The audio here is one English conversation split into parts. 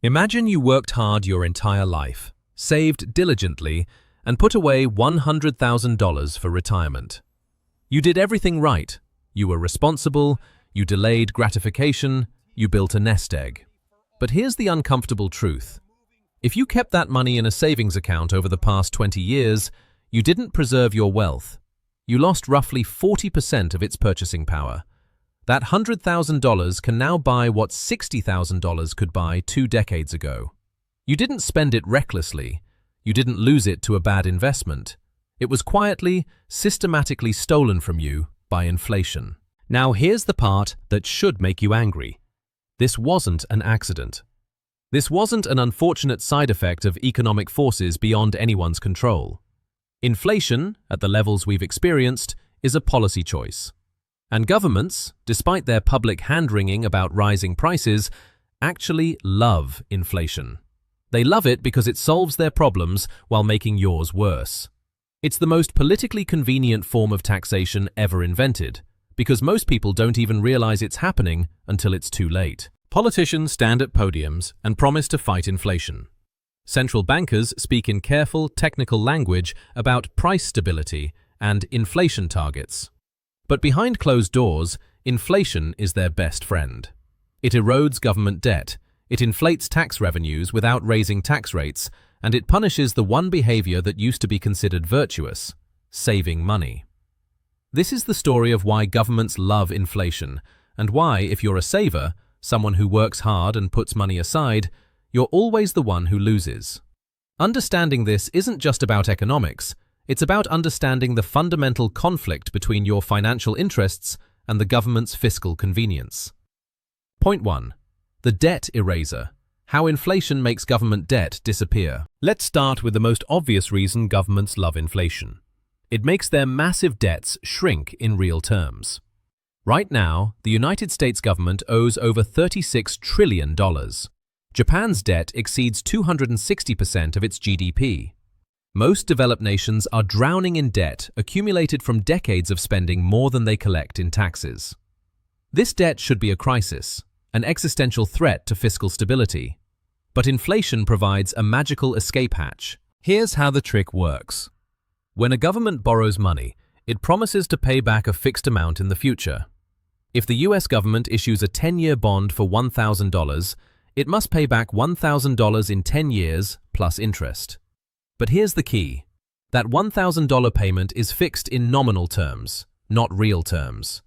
Imagine you worked hard your entire life, saved diligently, and put away $100,000 for retirement. You did everything right. You were responsible, you delayed gratification, you built a nest egg. But here's the uncomfortable truth. If you kept that money in a savings account over the past 20 years, you didn't preserve your wealth. You lost roughly 40% of its purchasing power. That $100,000 can now buy what $60,000 could buy 2 decades ago. You didn't spend it recklessly. You didn't lose it to a bad investment. It was quietly, systematically stolen from you by inflation. Now here's the part that should make you angry. This wasn't an accident. This wasn't an unfortunate side effect of economic forces beyond anyone's control. Inflation, at the levels we've experienced, is a policy choice. And governments, despite their public hand-wringing about rising prices, actually love inflation. They love it because it solves their problems while making yours worse. It's the most politically convenient form of taxation ever invented, because most people don't even realize it's happening until it's too late. Politicians stand at podiums and promise to fight inflation. Central bankers speak in careful, technical language about price stability and inflation targets. But behind closed doors, inflation is their best friend. It erodes government debt, it inflates tax revenues without raising tax rates, and it punishes the one behavior that used to be considered virtuous: saving money. This is the story of why governments love inflation, and why, if you're a saver, someone who works hard and puts money aside, you're always the one who loses. Understanding this isn't just about economics, it's about understanding the fundamental conflict between your financial interests and the government's fiscal convenience. Point 1. The debt eraser. How inflation makes government debt disappear. Let's start with the most obvious reason governments love inflation. It makes their massive debts shrink in real terms. Right now, the United States government owes over $36 trillion. Japan's debt exceeds 260% of its GDP. Most developed nations are drowning in debt accumulated from decades of spending more than they collect in taxes. This debt should be a crisis, an existential threat to fiscal stability. But inflation provides a magical escape hatch. Here's how the trick works. When a government borrows money, it promises to pay back a fixed amount in the future. If the US government issues a 10-year bond for $1,000, it must pay back $1,000 in 10 years plus interest. But here's the key. That $1,000 payment is fixed in nominal terms, not real terms.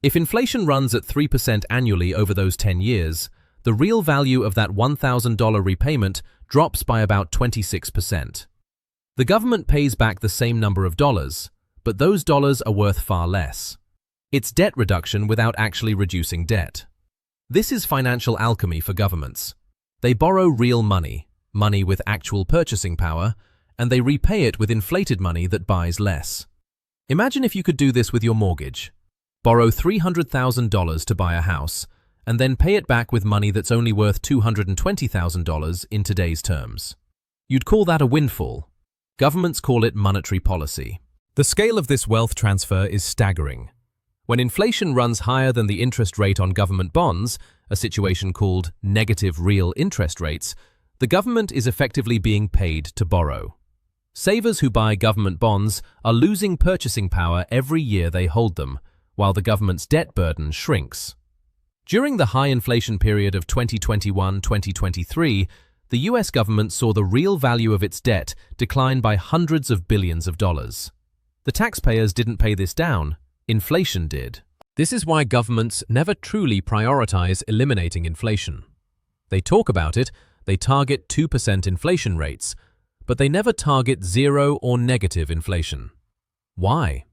If inflation runs at 3% annually over those 10 years, the real value of that $1,000 repayment drops by about 26%. The government pays back the same number of dollars, but those dollars are worth far less. It's debt reduction without actually reducing debt. This is financial alchemy for governments. They borrow real money, money with actual purchasing power, and they repay it with inflated money that buys less. Imagine if you could do this with your mortgage. Borrow $300,000 to buy a house, and then pay it back with money that's only worth $220,000 in today's terms. You'd call that a windfall. Governments call it monetary policy. The scale of this wealth transfer is staggering. When inflation runs higher than the interest rate on government bonds, a situation called negative real interest rates, the government is effectively being paid to borrow. Savers who buy government bonds are losing purchasing power every year they hold them, while the government's debt burden shrinks. During the high inflation period of 2021-2023, the US government saw the real value of its debt decline by hundreds of billions of dollars. The taxpayers didn't pay this down, inflation did. This is why governments never truly prioritize eliminating inflation. They talk about it, they target 2% inflation rates, but they never target 0 or negative inflation. Why?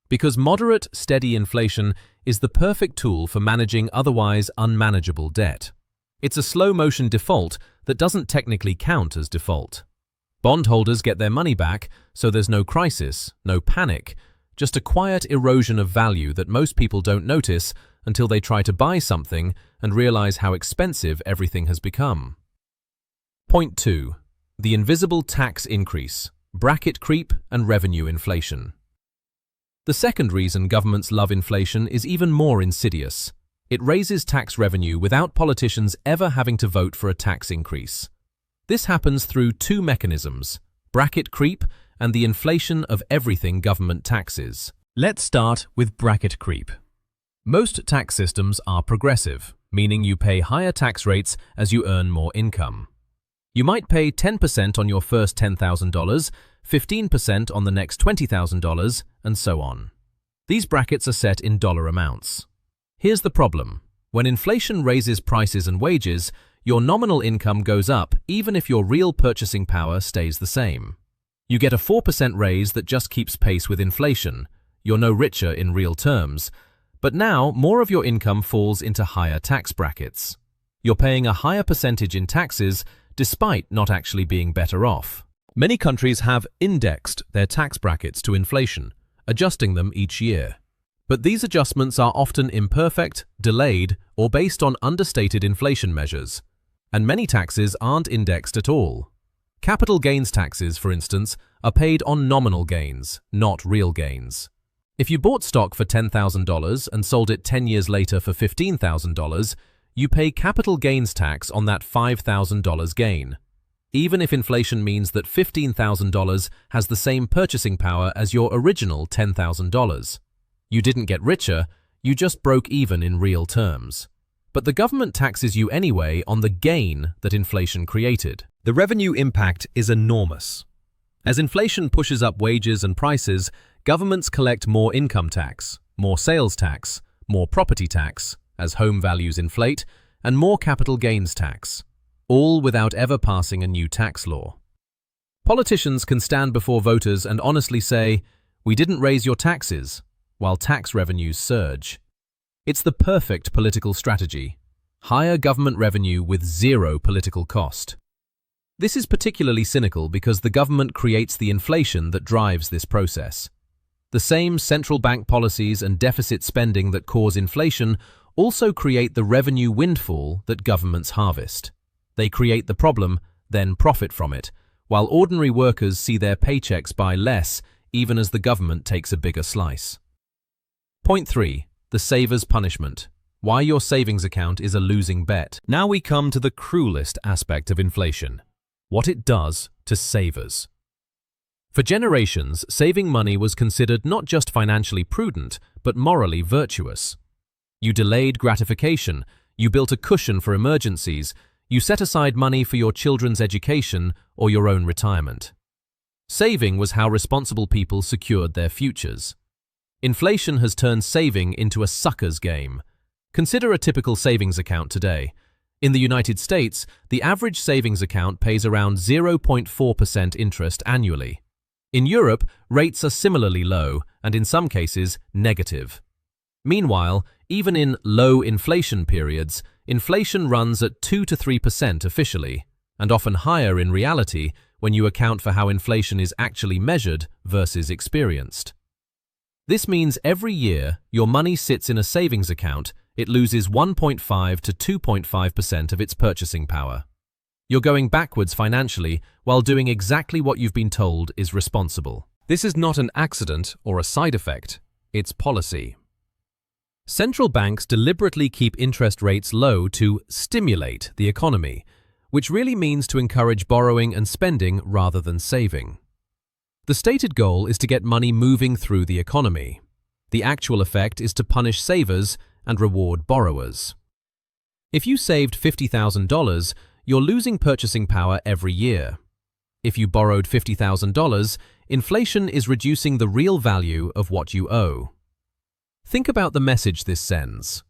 Because moderate, steady inflation is the perfect tool for managing otherwise unmanageable debt. It's a slow-motion default that doesn't technically count as default. Bondholders get their money back, so there's no crisis, no panic, just a quiet erosion of value that most people don't notice until they try to buy something and realize how expensive everything has become. Point 2. The invisible tax increase, bracket creep, and revenue inflation. The second reason governments love inflation is even more insidious: It raises tax revenue without politicians ever having to vote for a tax increase. This happens through two mechanisms: bracket creep and the inflation of everything government taxes. Let's start with bracket creep. Most tax systems are progressive, meaning you pay higher tax rates as you earn more income. You might pay 10% on your first $10,000, 15% on the next $20,000, and so on. These brackets are set in dollar amounts. Here's the problem. When inflation raises prices and wages, your nominal income goes up even if your real purchasing power stays the same. You get a 4% raise that just keeps pace with inflation. You're no richer in real terms. But now, more of your income falls into higher tax brackets. You're paying a higher percentage in taxes despite not actually being better off. Many countries have indexed their tax brackets to inflation, adjusting them each year. But these adjustments are often imperfect, delayed, or based on understated inflation measures. And many taxes aren't indexed at all. Capital gains taxes, for instance, are paid on nominal gains, not real gains. If you bought stock for $10,000 and sold it 10 years later for $15,000, you pay capital gains tax on that $5,000 gain, even if inflation means that $15,000 has the same purchasing power as your original $10,000. You didn't get richer, you just broke even in real terms. But the government taxes you anyway on the gain that inflation created. The revenue impact is enormous. As inflation pushes up wages and prices, governments collect more income tax, more sales tax, more property tax, as home values inflate, and more capital gains tax, all without ever passing a new tax law. Politicians can stand before voters and honestly say, "We didn't raise your taxes," while tax revenues surge. It's the perfect political strategy: higher government revenue with zero political cost. This is particularly cynical because the government creates the inflation that drives this process. The same central bank policies and deficit spending that cause inflation also create the revenue windfall that governments harvest. They create the problem, then profit from it, while ordinary workers see their paychecks buy less even as the government takes a bigger slice. Point 3. The saver's punishment. Why your savings account is a losing bet. Now we come to the cruelest aspect of inflation: what it does to savers. For generations, saving money was considered not just financially prudent, but morally virtuous. You delayed gratification, you built a cushion for emergencies, you set aside money for your children's education or your own retirement. Saving was how responsible people secured their futures. Inflation has turned saving into a sucker's game. Consider a typical savings account today. In the United States, the average savings account pays around 0.4% interest annually. In Europe, rates are similarly low and in some cases negative. Meanwhile, even in low inflation periods, inflation runs at 2 to 3% officially, and often higher in reality when you account for how inflation is actually measured versus experienced. This means every year your money sits in a savings account, it loses 1.5 to 2.5% of its purchasing power. You're going backwards financially while doing exactly what you've been told is responsible. This is not an accident or a side effect, it's policy. Central banks deliberately keep interest rates low to stimulate the economy, which really means to encourage borrowing and spending rather than saving. The stated goal is to get money moving through the economy. The actual effect is to punish savers and reward borrowers. If you saved $50,000, you're losing purchasing power every year. If you borrowed $50,000, inflation is reducing the real value of what you owe. Think about the message this sends.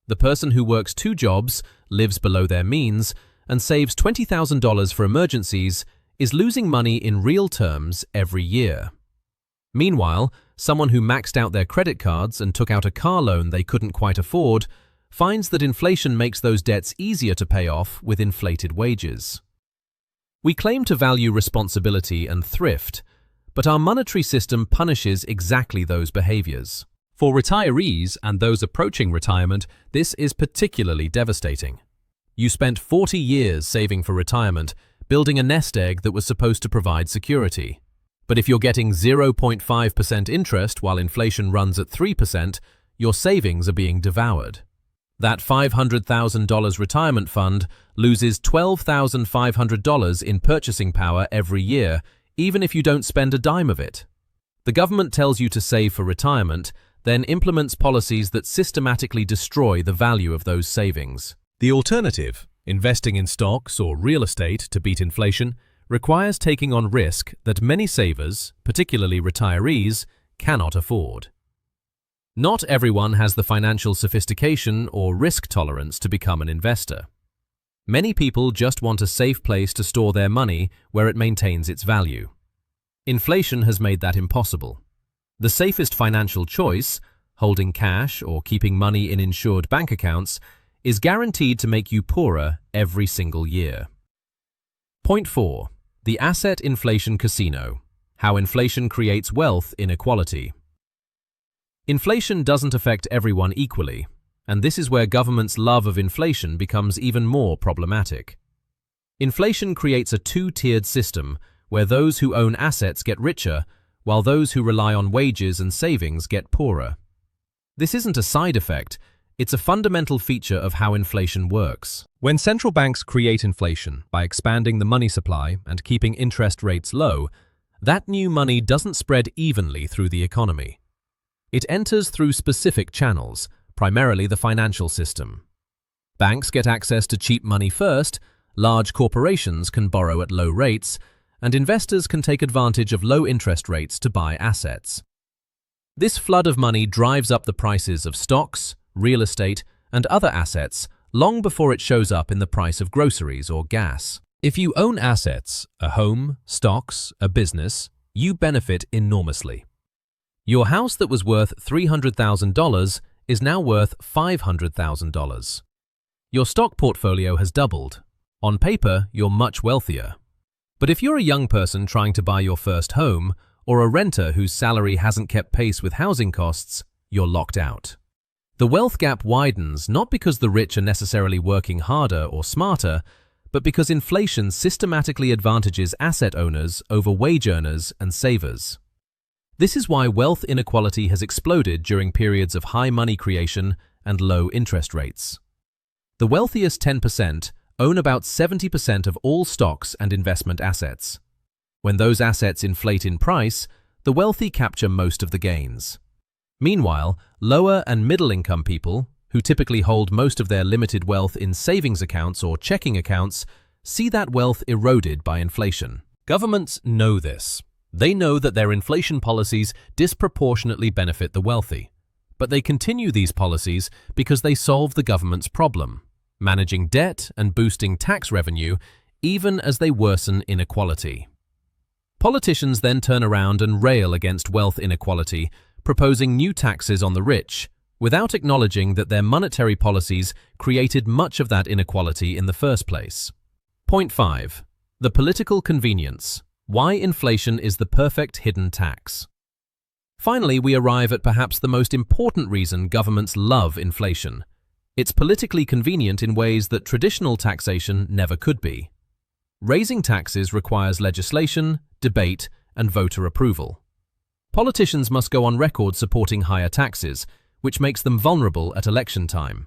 The person who works 2 jobs, lives below their means, and saves $20,000 for emergencies is losing money in real terms every year. Meanwhile, someone who maxed out their credit cards and took out a car loan they couldn't quite afford finds that inflation makes those debts easier to pay off with inflated wages. We claim to value responsibility and thrift, but our monetary system punishes exactly those behaviors. For retirees and those approaching retirement, this is particularly devastating. You spent 40 years saving for retirement, building a nest egg that was supposed to provide security. But if you're getting 0.5% interest while inflation runs at 3%, your savings are being devoured. That $500,000 retirement fund loses $12,500 in purchasing power every year, even if you don't spend a dime of it. The government tells you to save for retirement, then implements policies that systematically destroy the value of those savings. The alternative, investing in stocks or real estate to beat inflation, requires taking on risk that many savers, particularly retirees, cannot afford. Not everyone has the financial sophistication or risk tolerance to become an investor. Many people just want a safe place to store their money where it maintains its value. Inflation has made that impossible. The safest financial choice, holding cash or keeping money in insured bank accounts, is guaranteed to make you poorer every single year. Point 4. The Asset Inflation Casino. How inflation creates wealth inequality. Inflation doesn't affect everyone equally, and this is where governments' love of inflation becomes even more problematic. Inflation creates a two-tiered system where those who own assets get richer, while those who rely on wages and savings get poorer. This isn't a side effect, it's a fundamental feature of how inflation works. When central banks create inflation by expanding the money supply and keeping interest rates low, that new money doesn't spread evenly through the economy. It enters through specific channels, primarily the financial system. Banks get access to cheap money first, large corporations can borrow at low rates, and investors can take advantage of low interest rates to buy assets. This flood of money drives up the prices of stocks, real estate, and other assets long before it shows up in the price of groceries or gas. If you own assets, a home, stocks, a business, you benefit enormously. Your house that was worth $300,000 is now worth $500,000. Your stock portfolio has doubled. On paper, you're much wealthier. But if you're a young person trying to buy your first home, or a renter whose salary hasn't kept pace with housing costs, you're locked out. The wealth gap widens not because the rich are necessarily working harder or smarter, but because inflation systematically advantages asset owners over wage earners and savers. This is why wealth inequality has exploded during periods of high money creation and low interest rates. The wealthiest 10% own about 70% of all stocks and investment assets. When those assets inflate in price, the wealthy capture most of the gains. Meanwhile, lower and middle-income people, who typically hold most of their limited wealth in savings accounts or checking accounts, see that wealth eroded by inflation. Governments know this. They know that their inflation policies disproportionately benefit the wealthy. But they continue these policies because they solve the government's problem, managing debt and boosting tax revenue even as they worsen inequality. Politicians then turn around and rail against wealth inequality, proposing new taxes on the rich, without acknowledging that their monetary policies created much of that inequality in the first place. Point 5. The political convenience. Why inflation is the perfect hidden tax. Finally, we arrive at perhaps the most important reason governments love inflation. It's politically convenient in ways that traditional taxation never could be. Raising taxes requires legislation, debate, and voter approval. Politicians must go on record supporting higher taxes, which makes them vulnerable at election time.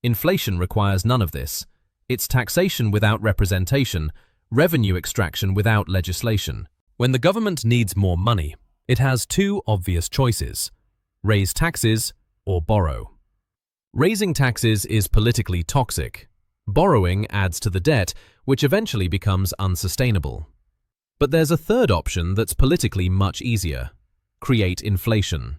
Inflation requires none of this. It's taxation without representation, revenue extraction without legislation. When the government needs more money, it has two obvious choices: raise taxes or borrow. Raising taxes is politically toxic. Borrowing adds to the debt, which eventually becomes unsustainable. But there's a third option that's politically much easier: create inflation.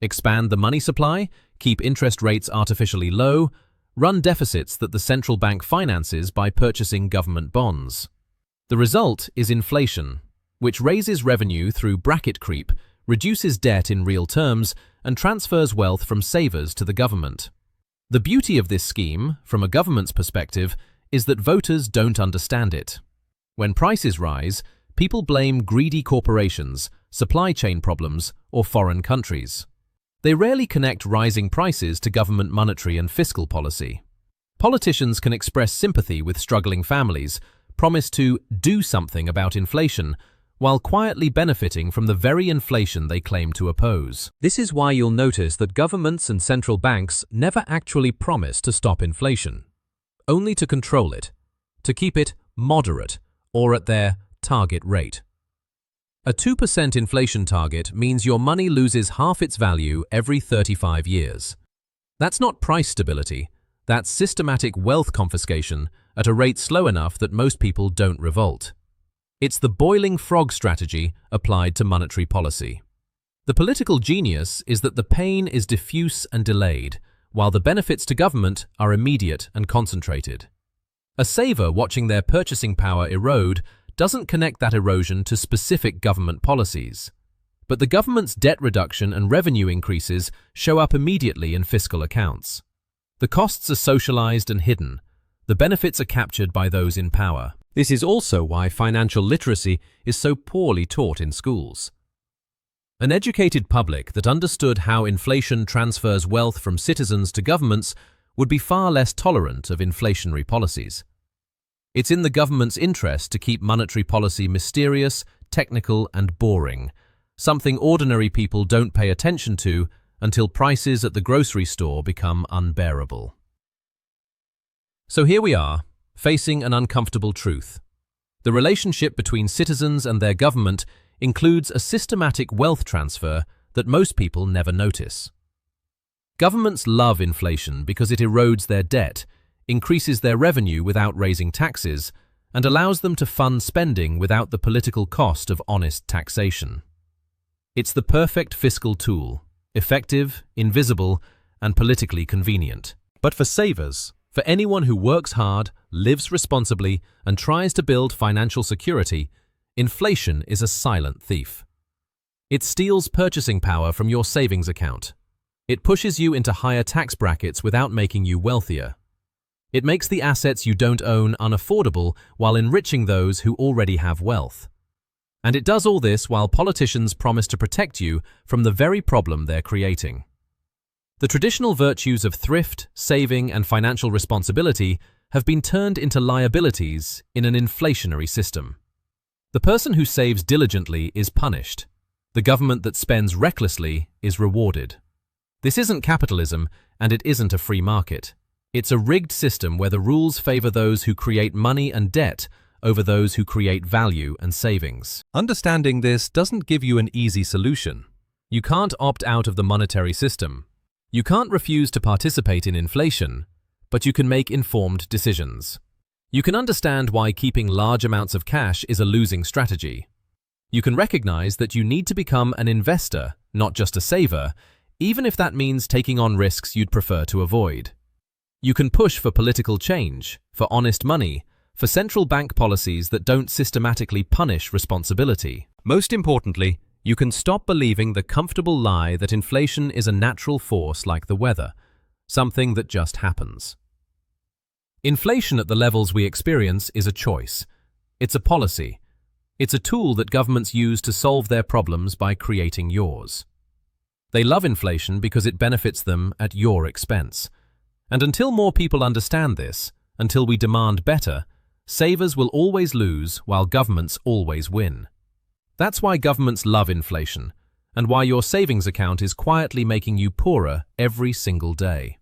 Expand the money supply, keep interest rates artificially low, run deficits that the central bank finances by purchasing government bonds. The result is inflation, which raises revenue through bracket creep, reduces debt in real terms, and transfers wealth from savers to the government. The beauty of this scheme, from a government's perspective, is that voters don't understand it. When prices rise, people blame greedy corporations, supply chain problems, or foreign countries. They rarely connect rising prices to government monetary and fiscal policy. Politicians can express sympathy with struggling families, promise to do something about inflation, while quietly benefiting from the very inflation they claim to oppose. This is why you'll notice that governments and central banks never actually promise to stop inflation, only to control it, to keep it moderate or at their target rate. A 2% inflation target means your money loses half its value every 35 years. That's not price stability, that's systematic wealth confiscation at a rate slow enough that most people don't revolt. It's the boiling frog strategy applied to monetary policy. The political genius is that the pain is diffuse and delayed, while the benefits to government are immediate and concentrated. A saver watching their purchasing power erode doesn't connect that erosion to specific government policies. But the government's debt reduction and revenue increases show up immediately in fiscal accounts. The costs are socialized and hidden. The benefits are captured by those in power. This is also why financial literacy is so poorly taught in schools. An educated public that understood how inflation transfers wealth from citizens to governments would be far less tolerant of inflationary policies. It's in the government's interest to keep monetary policy mysterious, technical, and boring, something ordinary people don't pay attention to until prices at the grocery store become unbearable. So here we are, facing an uncomfortable truth. The relationship between citizens and their government includes a systematic wealth transfer that most people never notice. Governments love inflation because it erodes their debt, increases their revenue without raising taxes, and allows them to fund spending without the political cost of honest taxation. It's the perfect fiscal tool, effective, invisible, and politically convenient. But for savers, for anyone who works hard, lives responsibly, and tries to build financial security, inflation is a silent thief. It steals purchasing power from your savings account. It pushes you into higher tax brackets without making you wealthier. It makes the assets you don't own unaffordable while enriching those who already have wealth. And it does all this while politicians promise to protect you from the very problem they're creating. The traditional virtues of thrift, saving, and financial responsibility have been turned into liabilities in an inflationary system. The person who saves diligently is punished. The government that spends recklessly is rewarded. This isn't capitalism, and it isn't a free market. It's a rigged system where the rules favor those who create money and debt over those who create value and savings. Understanding this doesn't give you an easy solution. You can't opt out of the monetary system. You can't refuse to participate in inflation, but you can make informed decisions. You can understand why keeping large amounts of cash is a losing strategy. You can recognize that you need to become an investor, not just a saver, even if that means taking on risks you'd prefer to avoid. You can push for political change, for honest money, for central bank policies that don't systematically punish responsibility. Most importantly, you can stop believing the comfortable lie that inflation is a natural force like the weather, something that just happens. Inflation at the levels we experience is a choice. It's a policy. It's a tool that governments use to solve their problems by creating yours. They love inflation because it benefits them at your expense. And until more people understand this, until we demand better, savers will always lose while governments always win. That's why governments love inflation, and why your savings account is quietly making you poorer every single day.